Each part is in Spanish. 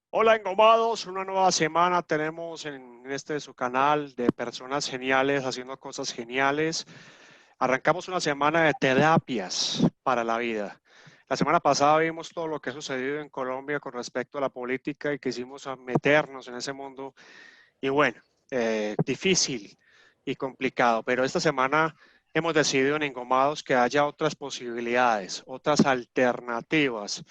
Hola engomados, una nueva semana tenemos en este su canal de personas geniales haciendo cosas geniales. Arrancamos una semana de terapias para la vida. La semana pasada vimos todo lo que ha sucedido en Colombia con respecto a la política y quisimos meternos en ese mundo y bueno, difícil y complicado, pero esta semana hemos decidido en Engomados que haya otras posibilidades, otras alternativas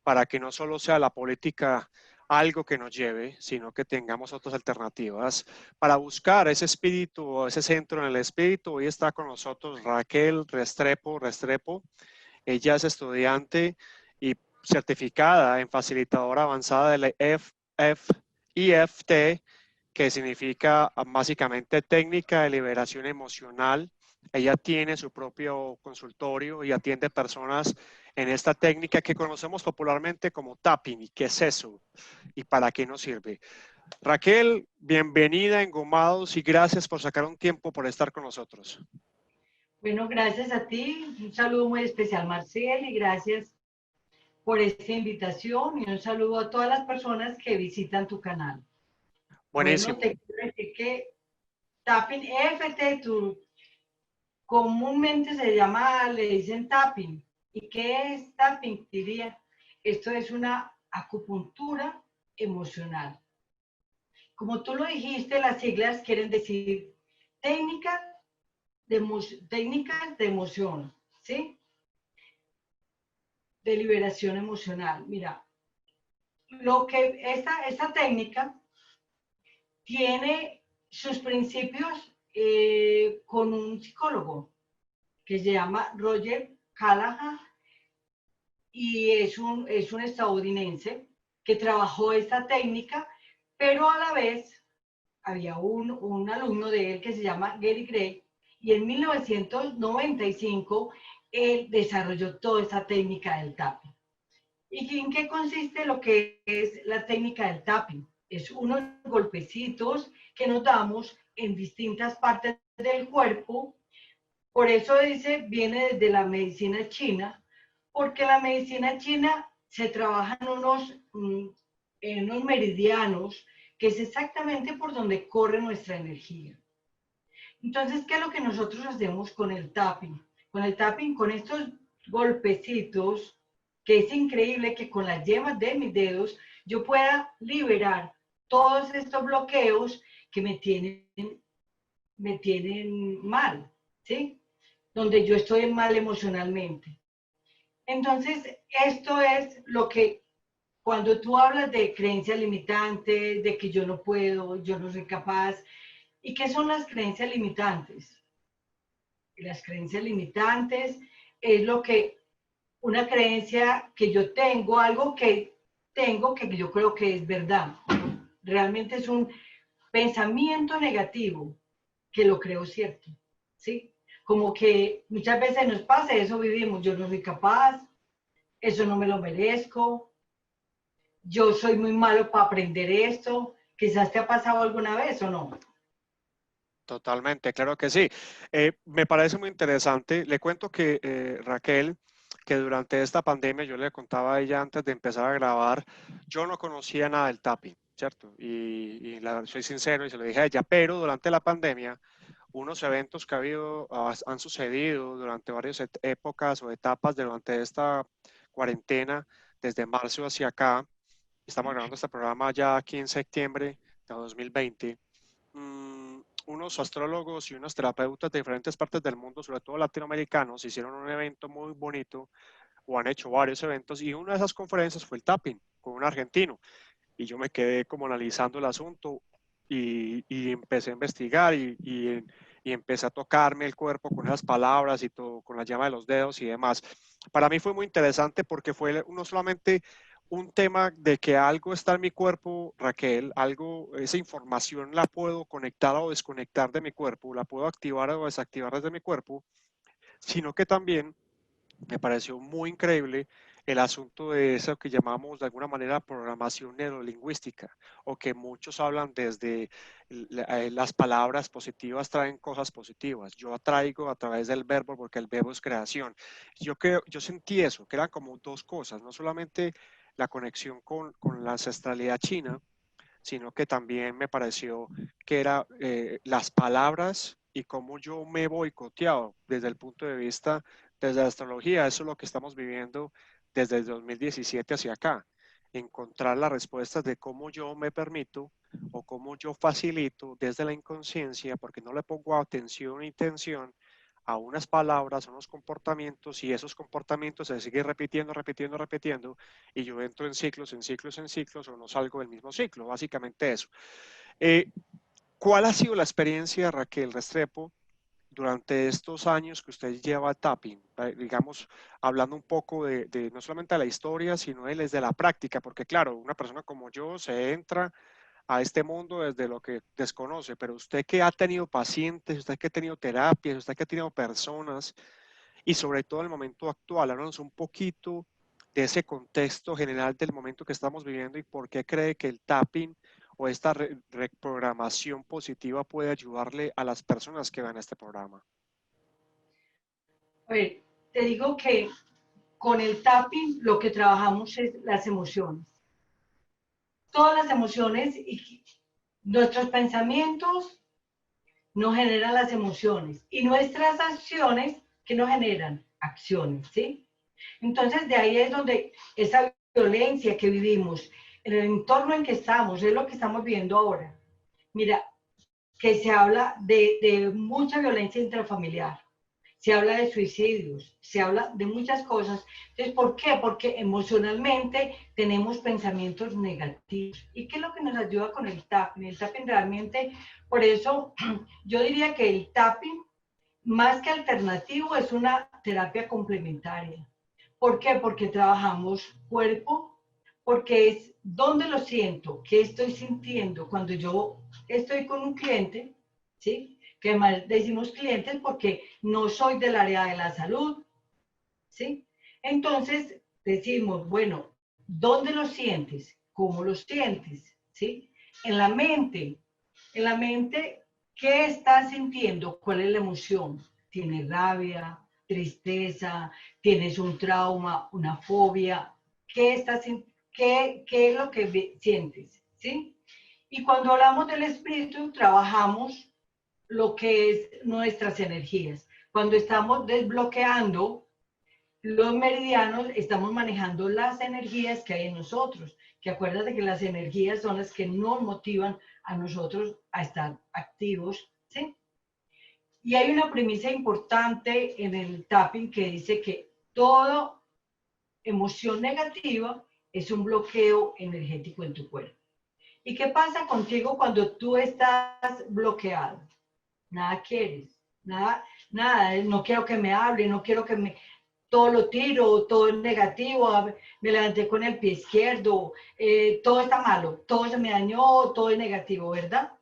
para que no solo sea la política algo que nos lleve, sino que tengamos otras alternativas para buscar ese espíritu o ese centro en el espíritu. Hoy está con nosotros Raquel Restrepo. Ella es estudiante y certificada en facilitadora avanzada de la EFT, que significa básicamente técnica de liberación emocional. Ella tiene su propio consultorio y atiende personas en esta técnica que conocemos popularmente como tapping. ¿Y qué es eso? ¿Y para qué nos sirve? Raquel, bienvenida a Engomados y gracias por sacar un tiempo por estar con nosotros. Bueno, gracias a ti. Un saludo muy especial, Marcel, y gracias por esta invitación y un saludo a todas las personas que visitan tu canal. Bueno, Buenísimo. te quiero decir que Tapping EFT Tour comúnmente se llama, le dicen tapping. ¿Y qué es tapping? Diría, esto es una acupuntura emocional. Como tú lo dijiste, las siglas quieren decir técnica técnicas de emoción, ¿sí? De liberación emocional. Mira, lo que esta técnica tiene sus principios con un psicólogo que se llama Roger Callahan y es un estadounidense que trabajó esta técnica, pero a la vez había un alumno de él que se llama Gary Gray y en 1995 él desarrolló toda esta técnica del tapping. ¿Y en qué consiste lo que es la técnica del tapping? Es unos golpecitos que nos damos en distintas partes del cuerpo. Por eso dice, viene desde la medicina china, porque la medicina china se trabaja en unos meridianos, que es exactamente por donde corre nuestra energía. Entonces, ¿qué es lo que nosotros hacemos con el tapping? Con el tapping, con estos golpecitos, que es increíble que con las yemas de mis dedos yo pueda liberar todos estos bloqueos que me tienen mal, ¿sí? Donde yo estoy mal emocionalmente. Entonces, esto es lo que cuando tú hablas de creencias limitantes, de que yo no puedo, yo no soy capaz, ¿y qué son las creencias limitantes? Las creencias limitantes es lo que una creencia que yo tengo, algo que tengo que yo creo que es verdad. Realmente es un pensamiento negativo que lo creo cierto, ¿sí? Como que muchas veces nos pasa, eso vivimos, yo no soy capaz, eso no me lo merezco, yo soy muy malo para aprender esto, quizás te ha pasado alguna vez o no. Totalmente, claro que sí. Me parece muy interesante. Le cuento que Raquel, que durante esta pandemia, yo le contaba a ella antes de empezar a grabar, yo no conocía nada del tapping, ¿cierto? Soy sincero y se lo dije a ella, pero durante la pandemia, unos eventos que ha habido, han sucedido durante varias épocas o etapas durante esta cuarentena, desde marzo hacia acá, estamos grabando este programa ya aquí en septiembre de 2020. Unos astrólogos y unos terapeutas de diferentes partes del mundo, sobre todo latinoamericanos, hicieron un evento muy bonito o han hecho varios eventos y una de esas conferencias fue el tapping con un argentino y yo me quedé como analizando el asunto y empecé a investigar y empecé a tocarme el cuerpo con esas palabras y todo, con la llama de los dedos y demás. Para mí fue muy interesante porque fue no solamente un tema de que algo está en mi cuerpo, Raquel, algo, esa información la puedo conectar o desconectar de mi cuerpo, la puedo activar o desactivar desde mi cuerpo, sino que también me pareció muy increíble el asunto de eso que llamamos de alguna manera programación neurolingüística, o que muchos hablan desde las palabras positivas traen cosas positivas. Yo atraigo a través del verbo porque el verbo es creación. Yo sentí eso, que eran como dos cosas, no solamente la conexión con la ancestralidad china, sino que también me pareció que era las palabras y cómo yo me he boicoteado desde el punto de vista, desde la astrología. Eso es lo que estamos viviendo desde el 2017 hacia acá. Encontrar las respuestas de cómo yo me permito o cómo yo facilito desde la inconsciencia, porque no le pongo atención e intención a unas palabras, a unos comportamientos, y esos comportamientos se siguen repitiendo, repitiendo, repitiendo, y yo entro en ciclos, en ciclos, en ciclos, o no salgo del mismo ciclo, básicamente eso. Eh, ¿Cuál ha sido la experiencia, Raquel Restrepo, durante estos años que usted lleva tapping? Digamos, hablando un poco de no solamente de la historia, sino desde la práctica, porque claro, una persona como yo se entra a este mundo desde lo que desconoce, pero usted que ha tenido pacientes, usted que ha tenido terapias, usted que ha tenido personas, y sobre todo en el momento actual, háblanos un poquito de ese contexto general del momento que estamos viviendo y por qué cree que el tapping o esta reprogramación positiva puede ayudarle a las personas que van a este programa. A ver, te digo que con el tapping lo que trabajamos es las emociones. Todas las emociones y nuestros pensamientos nos generan las emociones y nuestras acciones que nos generan acciones, ¿sí? Entonces de ahí es donde esa violencia que vivimos, en el entorno en que estamos, es lo que estamos viendo ahora. Mira, que se habla de mucha violencia intrafamiliar, se habla de suicidios, se habla de muchas cosas. Entonces, ¿por qué? Porque emocionalmente tenemos pensamientos negativos. ¿Y qué es lo que nos ayuda con el tapping? El tapping realmente, por eso yo diría que el tapping, más que alternativo, es una terapia complementaria. ¿Por qué? Porque trabajamos cuerpo, porque es dónde lo siento, qué estoy sintiendo cuando yo estoy con un cliente, ¿sí? Que además decimos clientes porque no soy del área de la salud, ¿sí? Entonces decimos, bueno, ¿dónde lo sientes? ¿Cómo lo sientes? ¿Sí? En la mente, ¿qué estás sintiendo? ¿Cuál es la emoción? ¿Tienes rabia, tristeza, tienes un trauma, una fobia? ¿Qué estás qué es lo que sientes? ¿Sí? Y cuando hablamos del espíritu, trabajamos lo que es nuestras energías. Cuando estamos desbloqueando los meridianos, estamos manejando las energías que hay en nosotros, que acuérdate que las energías son las que nos motivan a nosotros a estar activos, ¿sí? Y hay una premisa importante en el tapping que dice que toda emoción negativa es un bloqueo energético en tu cuerpo. ¿Y qué pasa contigo cuando tú estás bloqueado? Nada quieres, nada, no quiero que me hable, no quiero que me, todo lo tiro, todo es negativo, me levanté con el pie izquierdo, todo está malo, todo se me dañó, todo es negativo, ¿verdad?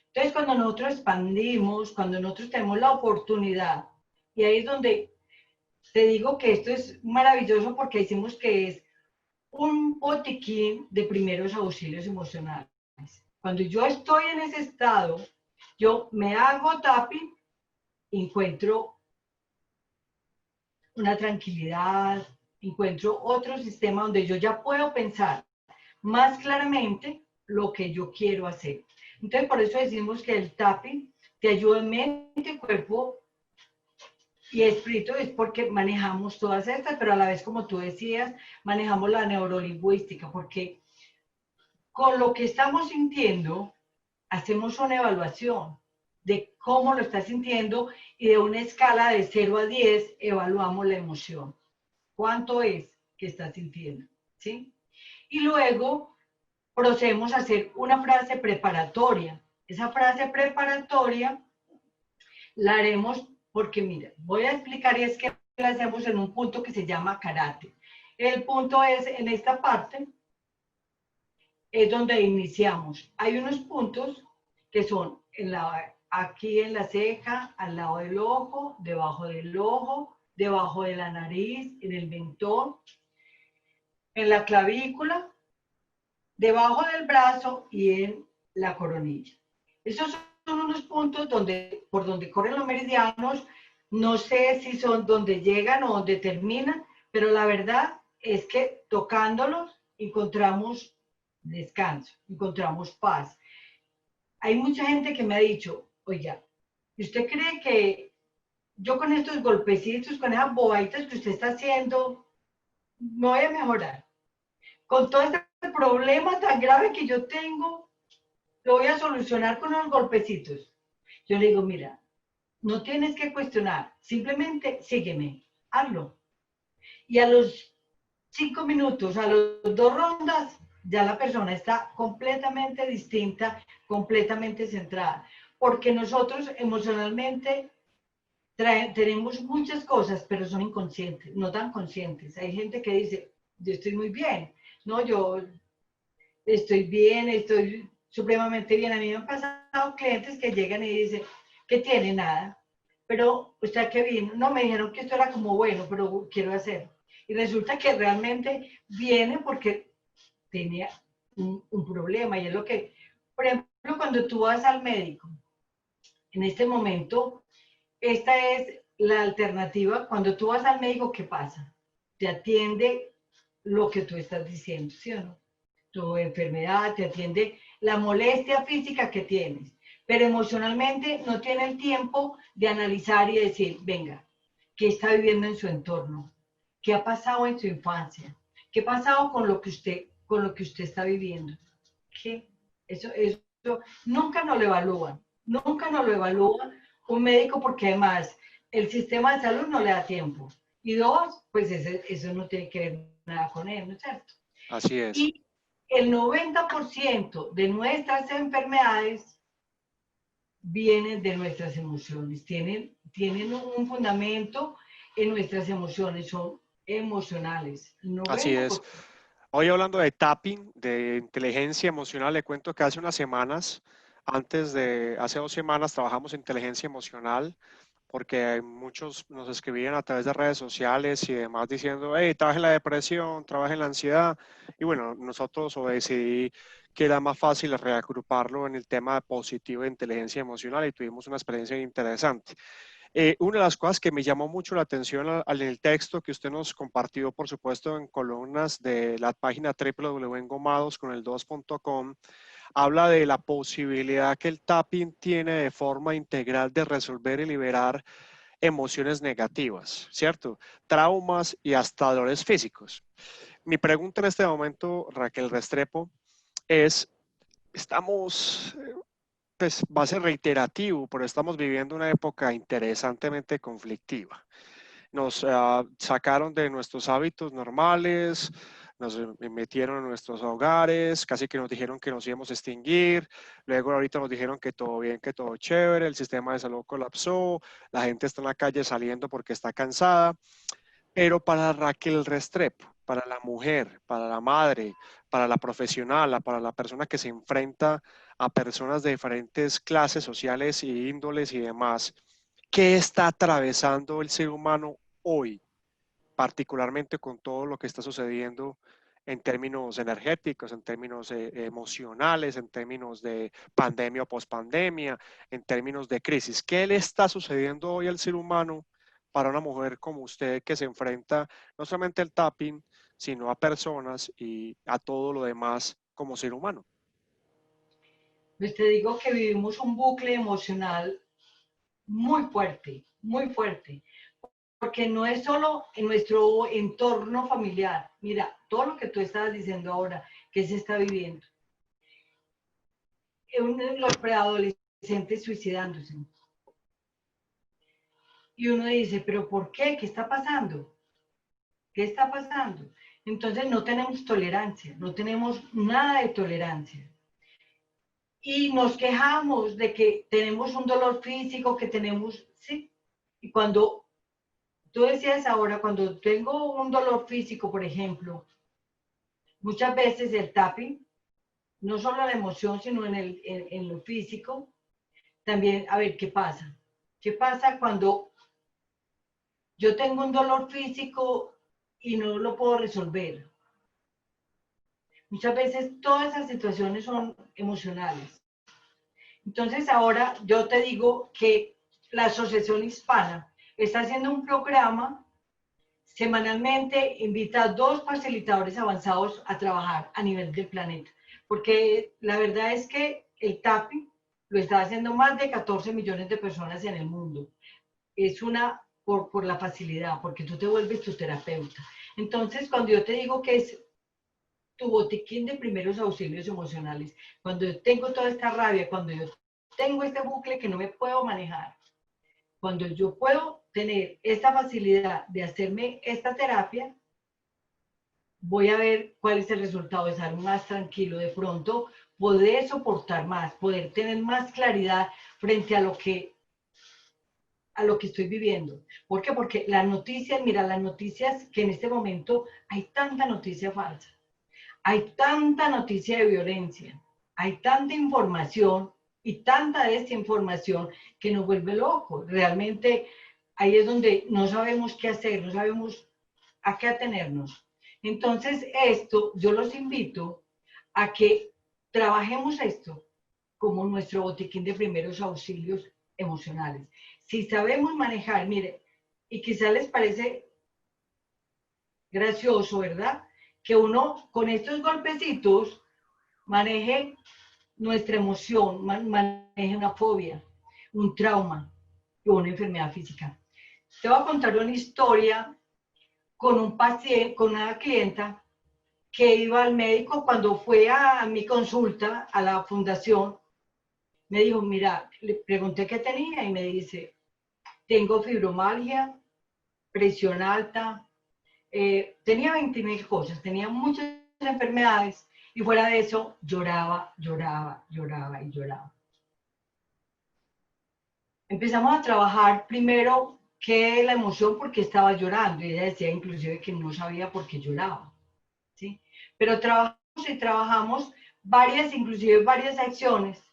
Entonces, cuando nosotros expandimos, cuando nosotros tenemos la oportunidad, y ahí es donde te digo que esto es maravilloso porque decimos que es un botiquín de primeros auxilios emocionales. Cuando yo estoy en ese estado, yo me hago tapping, encuentro una tranquilidad, encuentro otro sistema donde yo ya puedo pensar más claramente lo que yo quiero hacer. Entonces, por eso decimos que el tapping te ayuda en mente, cuerpo y espíritu, es porque manejamos todas estas, pero a la vez, como tú decías, manejamos la neurolingüística, porque con lo que estamos sintiendo, hacemos una evaluación de cómo lo estás sintiendo y de una escala de 0 a 10 evaluamos la emoción. ¿Cuánto es que estás sintiendo? ¿Sí? Y luego procedemos a hacer una frase preparatoria. Esa frase preparatoria la haremos porque, mira, voy a explicar y es que la hacemos en un punto que se llama karate. El punto es en esta parte, es donde iniciamos. Hay unos puntos que son aquí en la ceja, al lado del ojo, debajo de la nariz, en el mentón, en la clavícula, debajo del brazo y en la coronilla. Esos son unos puntos por donde corren los meridianos. No sé si son donde llegan o donde terminan, pero la verdad es que tocándolos encontramos descanso, encontramos paz. Hay mucha gente que me ha dicho, oiga, ¿usted cree que yo con estos golpecitos, con esas bobaditas que usted está haciendo, me voy a mejorar? Con todo este problema tan grave que yo tengo, lo voy a solucionar con unos golpecitos. Yo le digo, mira, no tienes que cuestionar, simplemente sígueme, hazlo. Y a los 5 minutos, a los 2 rondas, ya la persona está completamente distinta, completamente centrada. Porque nosotros emocionalmente tenemos muchas cosas, pero son inconscientes, no tan conscientes. Hay gente que dice, yo estoy muy bien, no, yo estoy bien, estoy supremamente bien. A mí me han pasado clientes que llegan y dicen, ¿qué tiene? Nada. Pero, ¿usted qué vino? No, me dijeron que esto era como bueno, pero quiero hacer. Y resulta que realmente viene porque tenía un problema. Y es lo que, por ejemplo, cuando tú vas al médico, en este momento, esta es la alternativa. Cuando tú vas al médico, ¿qué pasa? Te atiende lo que tú estás diciendo, ¿sí o no? Tu enfermedad, te atiende la molestia física que tienes, pero emocionalmente no tiene el tiempo de analizar y decir, venga, ¿qué está viviendo en su entorno? ¿Qué ha pasado en su infancia? ¿Qué ha pasado con lo que usted está viviendo? ¿Qué? Eso nunca nos lo evalúan, nunca nos lo evalúa un médico porque además el sistema de salud no le da tiempo. Y dos, pues eso no tiene que ver nada con él, ¿no es cierto? Así es. Y el 90% de nuestras enfermedades vienen de nuestras emociones, tienen un fundamento en nuestras emociones, son emocionales, el Así es. 90%. Hoy hablando de tapping, de inteligencia emocional, le cuento que hace unas semanas, hace 2 semanas trabajamos en inteligencia emocional porque muchos nos escribían a través de redes sociales y demás diciendo, hey, trabaje en la depresión, trabaje en la ansiedad. Y bueno, nosotros decidí que era más fácil reagruparlo en el tema positivo de inteligencia emocional y tuvimos una experiencia interesante. Una de las cosas que me llamó mucho la atención al el texto que usted nos compartió, por supuesto, en columnas de la página www.engomadosconel2.com, habla de la posibilidad que el tapping tiene de forma integral de resolver y liberar emociones negativas, ¿cierto? Traumas y hasta dolores físicos. Mi pregunta en este momento, Raquel Restrepo, es, estamos pues va a ser reiterativo, pero estamos viviendo una época interesantemente conflictiva. Nos sacaron de nuestros hábitos normales, nos metieron en nuestros hogares, casi que nos dijeron que nos íbamos a extinguir, luego ahorita nos dijeron que todo bien, que todo chévere, el sistema de salud colapsó, la gente está en la calle saliendo porque está cansada, pero para Raquel Restrepo, para la mujer, para la madre, para la profesional, para la persona que se enfrenta a personas de diferentes clases sociales y índoles y demás, ¿qué está atravesando el ser humano hoy, particularmente con todo lo que está sucediendo en términos energéticos, en términos emocionales, en términos de pandemia o pospandemia, en términos de crisis? ¿Qué le está sucediendo hoy al ser humano para una mujer como usted que se enfrenta no solamente al tapping, sino a personas y a todo lo demás como ser humano? Pues te digo que vivimos un bucle emocional muy fuerte, porque no es solo en nuestro entorno familiar. Mira, todo lo que tú estabas diciendo ahora, que se está viviendo. Los preadolescentes suicidándose. Y uno dice, ¿pero por qué? ¿Qué está pasando? ¿Qué está pasando? Entonces no tenemos tolerancia, no tenemos nada de tolerancia. Y nos quejamos de que tenemos un dolor físico, que tenemos, sí. Y cuando tú decías ahora, cuando tengo un dolor físico, por ejemplo, muchas veces el tapping, no solo la emoción, sino en lo físico, también, a ver, ¿qué pasa? ¿Qué pasa cuando yo tengo un dolor físico y no lo puedo resolver? Muchas veces todas esas situaciones son emocionales. Entonces ahora yo te digo que la Asociación Hispana está haciendo un programa semanalmente invita a 2 facilitadores avanzados a trabajar a nivel del planeta, porque la verdad es que el tapping lo está haciendo más de 14 millones de personas en el mundo. Es una, por la facilidad, porque tú te vuelves tu terapeuta. Entonces, cuando yo te digo que es tu botiquín de primeros auxilios emocionales, cuando yo tengo toda esta rabia, cuando yo tengo este bucle que no me puedo manejar, cuando yo puedo tener esta facilidad de hacerme esta terapia, voy a ver cuál es el resultado de estar más tranquilo, de pronto poder soportar más, poder tener más claridad frente a lo que estoy viviendo. ¿Por qué? Porque las noticias, mira, las noticias que en este momento hay tanta noticia falsa, hay tanta noticia de violencia, hay tanta información y tanta desinformación que nos vuelve locos. Realmente ahí es donde no sabemos qué hacer, no sabemos a qué atenernos. Entonces esto, yo los invito a que trabajemos esto como nuestro botiquín de primeros auxilios emocionales. Si sabemos manejar, mire, y quizá les parece gracioso, ¿verdad? Que uno con estos golpecitos maneje nuestra emoción, maneje una fobia, un trauma o una enfermedad física. Te voy a contar una historia con un paciente, con una clienta que iba al médico cuando fue a mi consulta a la fundación. Me dijo, mira, le pregunté qué tenía y me dice, tengo fibromialgia, presión alta, tenía 20.000 cosas, tenía muchas enfermedades y fuera de eso lloraba, lloraba, lloraba y lloraba. Empezamos a trabajar primero qué la emoción, porque estaba llorando, y ella decía inclusive que no sabía por qué lloraba, ¿sí? Pero trabajamos y trabajamos inclusive varias acciones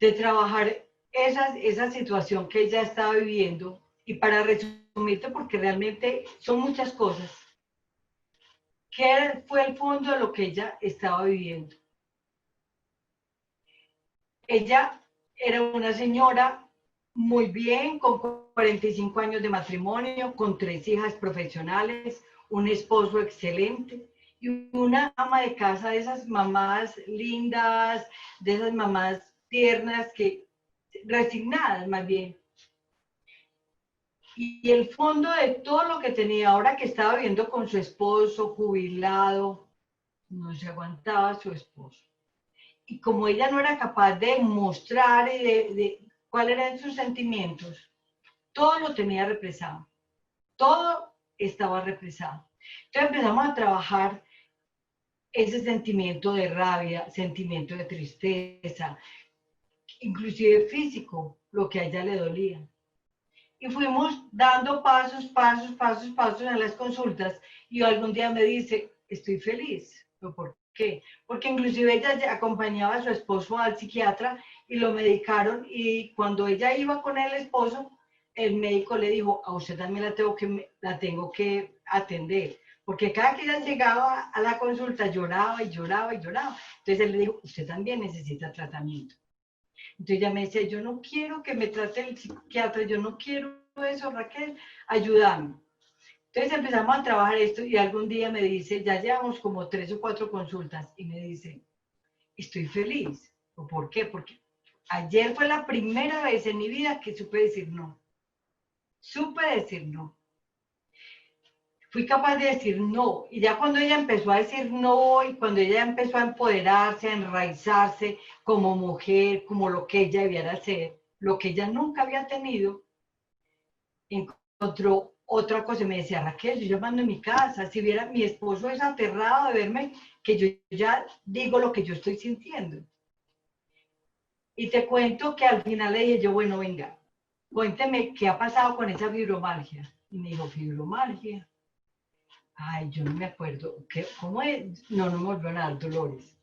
de trabajar esa situación que ella estaba viviendo. Y para resumirte, porque realmente son muchas cosas, ¿qué fue el fondo de lo que ella estaba viviendo? Ella era una señora muy bien, con 45 años de matrimonio, con 3 hijas profesionales, un esposo excelente y una ama de casa, de esas mamás lindas, de esas mamás tiernas, resignadas más bien. Y el fondo de todo lo que tenía ahora, que estaba viviendo con su esposo jubilado, no se aguantaba su esposo. Y como ella no era capaz de mostrar de cuáles eran sus sentimientos, todo lo tenía represado. Todo estaba represado. Entonces empezamos a trabajar ese sentimiento de rabia, sentimiento de tristeza, inclusive físico, lo que a ella le dolía. Y fuimos dando pasos en las consultas, y algún día me dice, estoy feliz. ¿Por qué? Porque inclusive ella acompañaba a su esposo al psiquiatra y lo medicaron, y cuando ella iba con el esposo, el médico le dijo, a usted también la tengo que atender, porque cada que ella llegaba a la consulta lloraba y lloraba y lloraba. Entonces él le dijo, usted también necesita tratamiento. Entonces ella me decía, yo no quiero que me trate el psiquiatra, yo no quiero eso, Raquel, ayúdame. Entonces empezamos a trabajar esto, y algún día me dice, ya llevamos como 3 o 4 consultas, y me dice, estoy feliz. ¿Por qué? Porque ayer fue la primera vez en mi vida que supe decir no. Supe decir no. Fui capaz de decir no, y ya cuando ella empezó a decir no, y cuando ella empezó a empoderarse, a enraizarse como mujer, como lo que ella debiera ser, lo que ella nunca había tenido, encontró otra cosa. Y me decía, Raquel, yo mando en mi casa, si viera, mi esposo es aterrado de verme, que yo ya digo lo que yo estoy sintiendo. Y te cuento que al final le dije yo, bueno, venga, cuénteme qué ha pasado con esa fibromialgia. Y me dijo, fibromialgia. Ay, yo no me acuerdo. ¿Cómo es? No, no me volvió a dar dolores.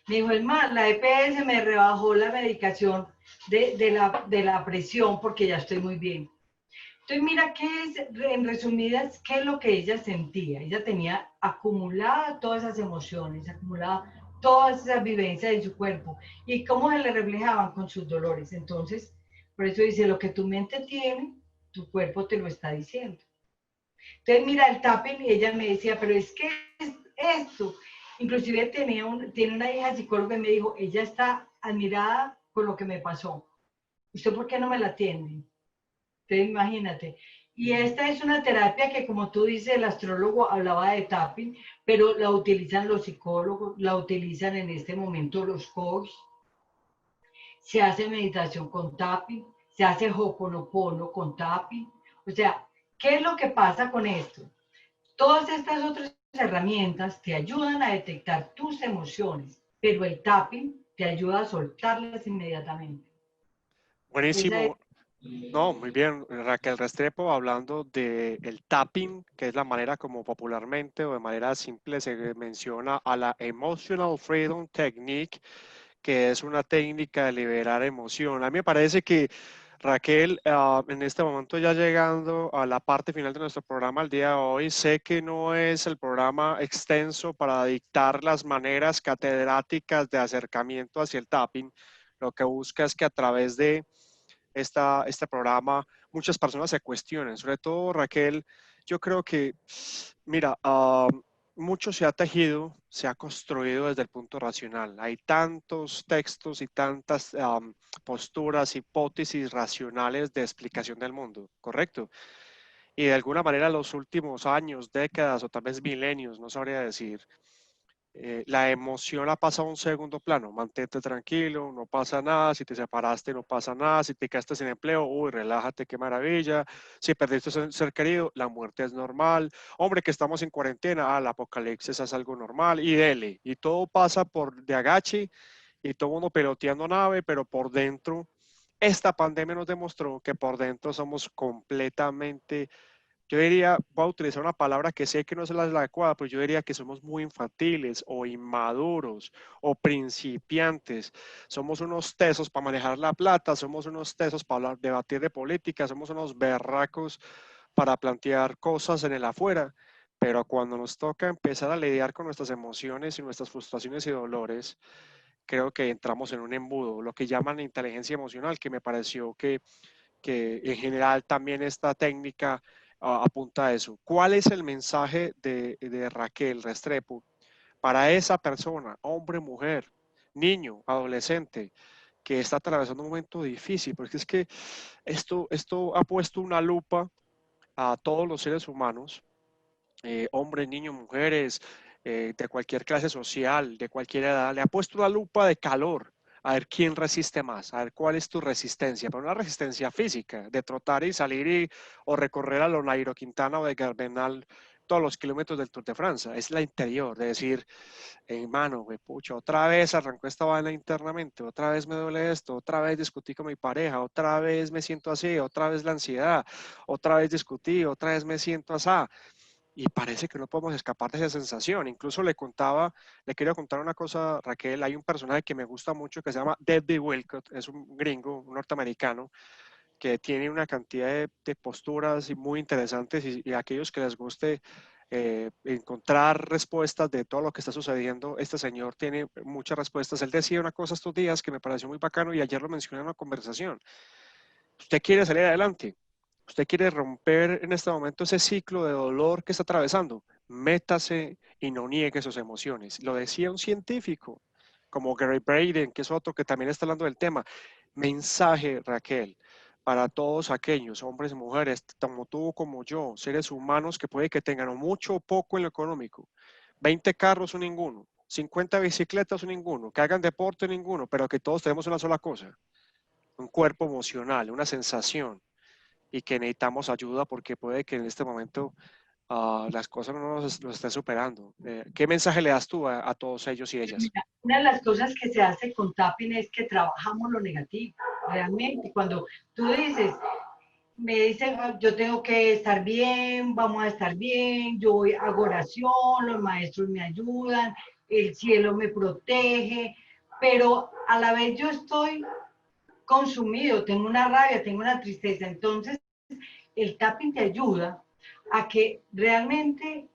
Me dijo, es más, la EPS me rebajó la medicación de la presión, porque ya estoy muy bien. Entonces, mira, en resumidas, qué es lo que ella sentía. Ella tenía acumuladas todas esas emociones, acumuladas todas esas vivencias en su cuerpo, y cómo se le reflejaban con sus dolores. Entonces, por eso dice, lo que tu mente tiene, tu cuerpo te lo está diciendo. Entonces, mira, el tapping, y ella me decía, pero es que es esto. Inclusive tiene una hija psicóloga y me dijo, ella está admirada por lo que me pasó. ¿Usted por qué no me la atiende? Entonces, imagínate. Y esta es una terapia que, como tú dices, el astrólogo hablaba de tapping, pero la utilizan los psicólogos, la utilizan en este momento los coaches. Se hace meditación con tapping, se hace hoponopono con tapping. O sea, ¿qué es lo que pasa con esto? Todas estas otras herramientas te ayudan a detectar tus emociones, pero el tapping te ayuda a soltarlas inmediatamente. Esa es, Buenísimo. No, muy bien, Raquel Restrepo, hablando de el tapping, que es la manera como popularmente o de manera simple se menciona a la Emotional Freedom Technique, que es una técnica de liberar emoción. A mí me parece que Raquel, en este momento ya llegando a la parte final de nuestro programa el día de hoy, sé que no es el programa extenso para dictar las maneras catedráticas de acercamiento hacia el tapping. Lo que busca es que a través de este programa muchas personas se cuestionen, sobre todo Raquel, yo creo que, mira, mucho se ha tejido, se ha construido desde el punto racional. Hay tantos textos y tantas posturas, hipótesis racionales de explicación del mundo, ¿correcto? Y de alguna manera los últimos años, décadas o tal vez milenios, no sabría decir, la emoción ha pasado a un segundo plano. Mantente tranquilo, no pasa nada. Si te separaste, no pasa nada. Si te quedaste sin empleo, uy, relájate, qué maravilla. Si perdiste un ser querido, la muerte es normal. Hombre, que estamos en cuarentena, el apocalipsis es algo normal. Y dele. Y todo pasa por de agache y todo uno peloteando nave, pero por dentro, esta pandemia nos demostró que por dentro somos completamente, yo diría, voy a utilizar una palabra que sé que no es la adecuada, pero yo diría que somos muy infantiles o inmaduros o principiantes. Somos unos tesos para manejar la plata, somos unos tesos para hablar, debatir de política, somos unos berracos para plantear cosas en el afuera. Pero cuando nos toca empezar a lidiar con nuestras emociones y nuestras frustraciones y dolores, creo que entramos en un embudo, lo que llaman inteligencia emocional, que me pareció que en general también esta técnica apunta a eso. ¿Cuál es el mensaje de Raquel Restrepo para esa persona, hombre, mujer, niño, adolescente, que está atravesando un momento difícil? Porque es que esto ha puesto una lupa a todos los seres humanos, hombres, niños, mujeres, de cualquier clase social, de cualquier edad, le ha puesto una lupa de calor a ver quién resiste más, a ver cuál es tu resistencia, pero una resistencia física, de trotar y salir o recorrer a lo Nairo Quintana o de Garbenal todos los kilómetros del Tour de Francia, es la interior, de decir, mano, güey, pucha, otra vez arrancó esta vaina internamente, otra vez me duele esto, otra vez discutí con mi pareja, otra vez me siento así, otra vez la ansiedad, otra vez discutí, otra vez me siento así, y parece que no podemos escapar de esa sensación. Incluso le quería contar una cosa, Raquel, hay un personaje que me gusta mucho que se llama Debbie Wilcott, es un gringo, un norteamericano, que tiene una cantidad de posturas muy interesantes y a aquellos que les guste encontrar respuestas de todo lo que está sucediendo, este señor tiene muchas respuestas. Él decía una cosa estos días que me pareció muy bacano y ayer lo mencioné en una conversación. Usted quiere salir adelante, usted quiere romper en este momento ese ciclo de dolor que está atravesando, métase y no niegue sus emociones. Lo decía un científico como Gary Braden, que es otro que también está hablando del tema. Mensaje, Raquel, para todos aquellos hombres y mujeres, como tú como yo, seres humanos que puede que tengan mucho o poco en lo económico, 20 carros o ninguno, 50 bicicletas o ninguno, que hagan deporte o ninguno, pero que todos tenemos una sola cosa, un cuerpo emocional, una sensación, y que necesitamos ayuda porque puede que en este momento las cosas no nos estén superando. ¿Qué mensaje le das tú a todos ellos y ellas? mira, una de las cosas que se hace con tapping es que trabajamos lo negativo. Realmente, cuando tú dices, me dicen, "Ah, yo tengo que estar bien, vamos a estar bien, yo voy, hago oración, los maestros me ayudan, el cielo me protege, pero a la vez yo estoy consumido, tengo una rabia, tengo una tristeza. Entonces, el tapping te ayuda a que realmente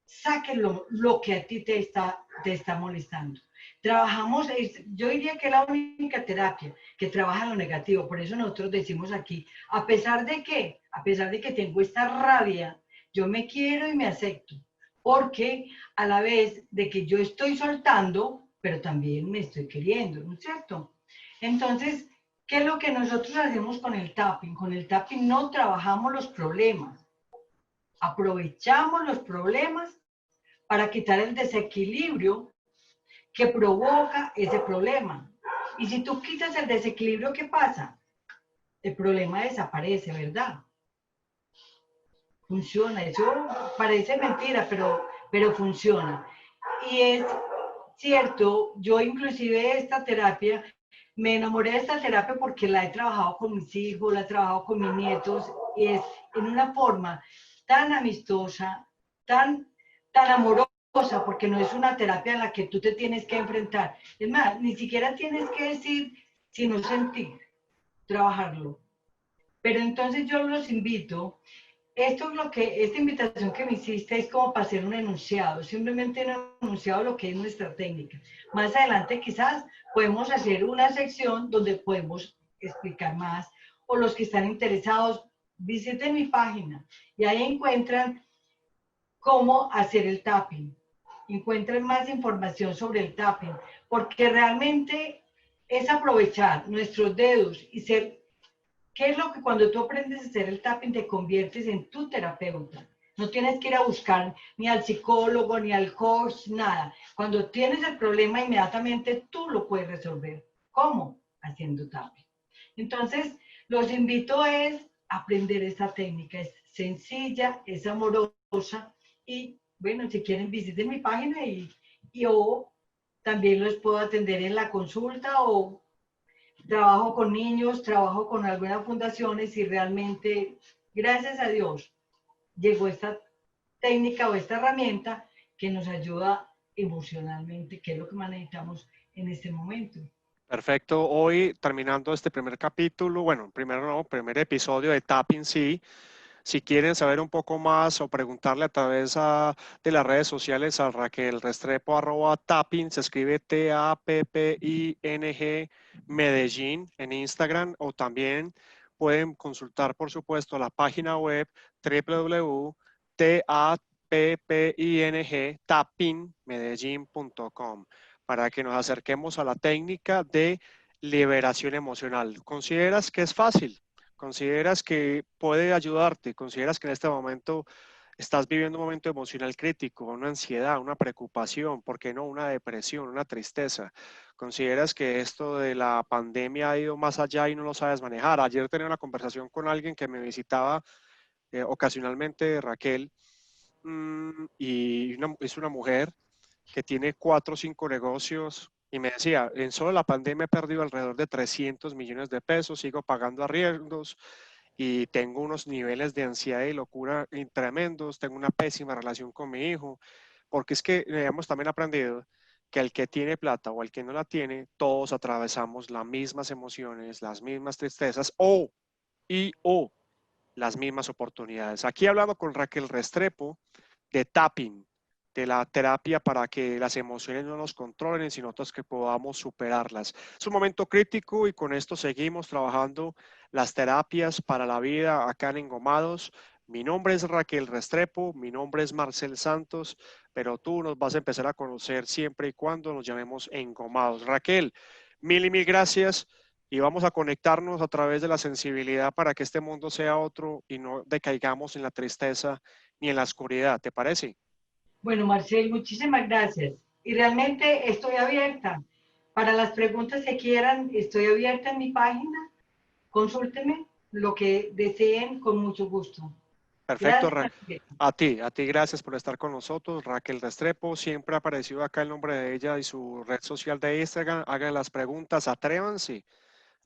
saques lo que a ti te está molestando. Trabajamos, yo diría que es la única terapia que trabaja lo negativo. Por eso nosotros decimos aquí, a pesar de que tengo esta rabia, yo me quiero y me acepto, porque a la vez de que yo estoy soltando, pero también me estoy queriendo, ¿no es cierto? Entonces, ¿qué es lo que nosotros hacemos con el tapping? Con el tapping no trabajamos los problemas, aprovechamos los problemas para quitar el desequilibrio que provoca ese problema. Y si tú quitas el desequilibrio, ¿qué pasa? El problema desaparece, ¿verdad? Funciona. Eso parece mentira, pero funciona. Y es cierto, yo inclusive esta terapia, me enamoré de esta terapia porque la he trabajado con mis hijos, la he trabajado con mis nietos, y es en una forma tan amistosa, tan amorosa, porque no es una terapia en la que tú te tienes que enfrentar. Es más, ni siquiera tienes que decir, sino sentir, trabajarlo. Pero entonces yo los invito, esto es lo que, esta invitación que me hiciste es como para hacer un enunciado, simplemente un enunciado de lo que es nuestra técnica. Más adelante quizás podemos hacer una sección donde podemos explicar más, o los que están interesados, visiten mi página y ahí encuentran cómo hacer el tapping, encuentran más información sobre el tapping, porque realmente es aprovechar nuestros dedos y ser. ¿Qué es lo que cuando tú aprendes a hacer el tapping te conviertes en tu terapeuta? No tienes que ir a buscar ni al psicólogo, ni al coach, nada. Cuando tienes el problema, inmediatamente tú lo puedes resolver. ¿Cómo? Haciendo tapping. Entonces, los invito a aprender esta técnica. Es sencilla, es amorosa y, bueno, si quieren visiten mi página y o también los puedo atender en la consulta o trabajo con niños, trabajo con algunas fundaciones y realmente, gracias a Dios, llegó esta técnica o esta herramienta que nos ayuda emocionalmente, que es lo que más necesitamos en este momento. Perfecto. Hoy, terminando este primer capítulo, bueno, primer episodio de Tapping Sí. Si quieren saber un poco más o preguntarle a través de las redes sociales a Raquel Restrepo, @tapping, se escribe TAPPING Medellín en Instagram, o también pueden consultar, por supuesto, la página web www.tappingmedellin.com para que nos acerquemos a la técnica de liberación emocional. ¿Consideras que es fácil? ¿Consideras que puede ayudarte? ¿Consideras que en este momento estás viviendo un momento emocional crítico, una ansiedad, una preocupación, por qué no una depresión, una tristeza? ¿Consideras que esto de la pandemia ha ido más allá y no lo sabes manejar? Ayer tenía una conversación con alguien que me visitaba ocasionalmente, Raquel, y es una mujer que tiene 4 o 5 negocios y me decía, en solo la pandemia he perdido alrededor de 300 millones de pesos, sigo pagando arriendos y tengo unos niveles de ansiedad y locura tremendos, tengo una pésima relación con mi hijo, porque es que hemos también aprendido que el que tiene plata o el que no la tiene, todos atravesamos las mismas emociones, las mismas tristezas o las mismas oportunidades. Aquí hablando con Raquel Restrepo de tapping, de la terapia para que las emociones no nos controlen, sino que podamos superarlas. Es un momento crítico y con esto seguimos trabajando las terapias para la vida acá en Engomados. Mi nombre es Raquel Restrepo, mi nombre es Marcel Santos, pero tú nos vas a empezar a conocer siempre y cuando nos llamemos Engomados. Raquel, mil y mil gracias y vamos a conectarnos a través de la sensibilidad para que este mundo sea otro y no decaigamos en la tristeza ni en la oscuridad. ¿Te parece? Bueno, Marcel, muchísimas gracias. Y realmente estoy abierta. Para las preguntas que quieran, estoy abierta en mi página. Consúltenme lo que deseen con mucho gusto. Perfecto, Gracias. a ti gracias por estar con nosotros. Raquel Restrepo, siempre ha aparecido acá el nombre de ella y su red social de Instagram. Hagan las preguntas, atrévanse,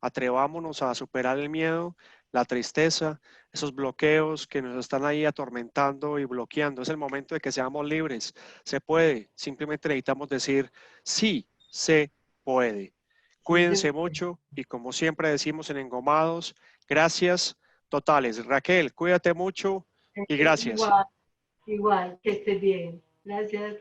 atrevámonos a superar el miedo, la tristeza, esos bloqueos que nos están ahí atormentando y bloqueando. Es el momento de que seamos libres. Se puede, simplemente necesitamos decir, sí, se puede. Sí, Cuídense mucho y como siempre decimos en Engomados, gracias totales. Raquel, cuídate mucho y gracias. igual, igual, que estés bien. Gracias.